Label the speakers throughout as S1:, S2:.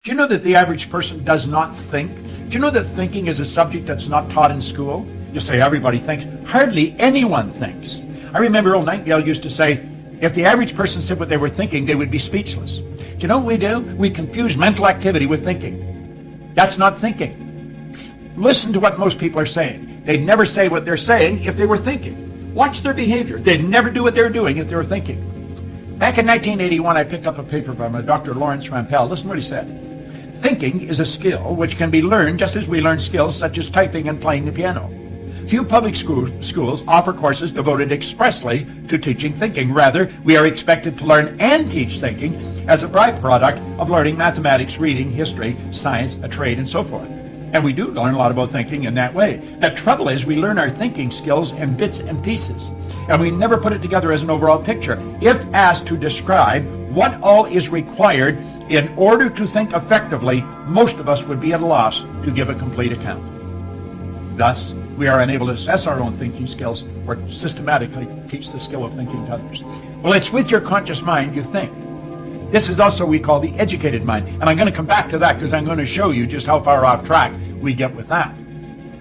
S1: Do you know that the average person does not think? Do you know that thinking is a subject that's not taught in school? You say everybody thinks. Hardly anyone thinks. I remember old Nightingale used to say, if the average person said what they were thinking, they would be speechless. Do you know what we do? We confuse mental activity with thinking. That's not thinking. Listen to what most people are saying. They'd never say what they're saying if they were thinking. Watch their behavior. They'd never do what they're doing if they were thinking. Back in 1981, I picked up a paper by Dr. Lawrence Rampell. Listen to what he said. Thinking is a skill which can be learned just as we learn skills such as typing and playing the piano. Few public schools offer courses devoted expressly to teaching thinking. Rather, we are expected to learn and teach thinking as a byproduct of learning mathematics, reading, history, science, a trade, and so forth. And we do learn a lot about thinking in that way. The trouble is we learn our thinking skills in bits and pieces, and we never put it together as an overall picture. If asked to describe what all is required in order to think effectively, most of us would be at a loss to give a complete account. Thus, we are unable to assess our own thinking skills or systematically teach the skill of thinking to others. Well, it's with your conscious mind you think. This is also what we call the educated mind. And I'm going to come back to that because I'm going to show you just how far off track we get with that.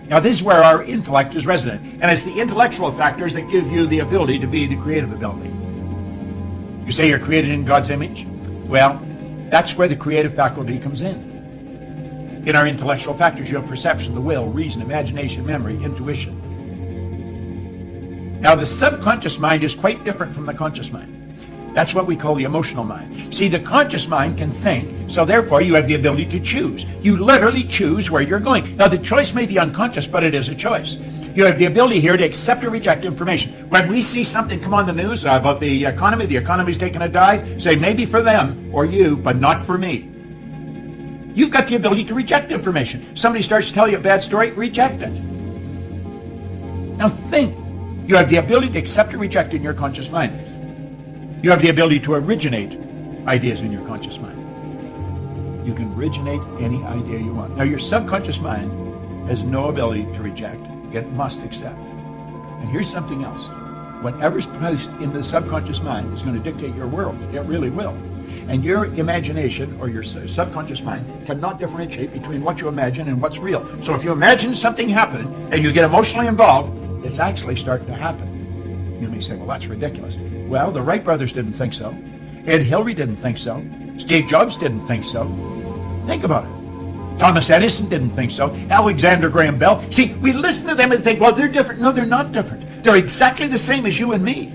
S1: Now, this is where our intellect is resident. And it's the intellectual factors that give you the ability to be the creative ability. You say you're created in God's image? Well, that's where the creative faculty comes in. In our intellectual factors, you have perception, the will, reason, imagination, memory, intuition. Now, the subconscious mind is quite different from the conscious mind. That's what we call the emotional mind. See, the conscious mind can think, so therefore you have the ability to choose. You literally choose where you're going. Now, the choice may be unconscious, but it is a choice. You have the ability here to accept or reject information. When we see something come on the news about the economy's taking a dive, say maybe for them or you, but not for me. You've got the ability to reject information. Somebody starts to tell you a bad story, reject it. Now think. You have the ability to accept or reject in your conscious mind. You have the ability to originate ideas in your conscious mind. You can originate any idea you want. Now, your subconscious mind has no ability to reject. It must accept. And here's something else. Whatever's placed in the subconscious mind is going to dictate your world. It really will. And your imagination or your subconscious mind cannot differentiate between what you imagine and what's real. So if you imagine something happening and you get emotionally involved, it's actually starting to happen. You may say, well, that's ridiculous. Well, the Wright brothers didn't think so. Ed Hillary didn't think so. Steve Jobs didn't think so. Think about it. Thomas Edison didn't think so. Alexander Graham Bell. See, we listen to them and think, well, they're different. No, they're not different. They're exactly the same as you and me.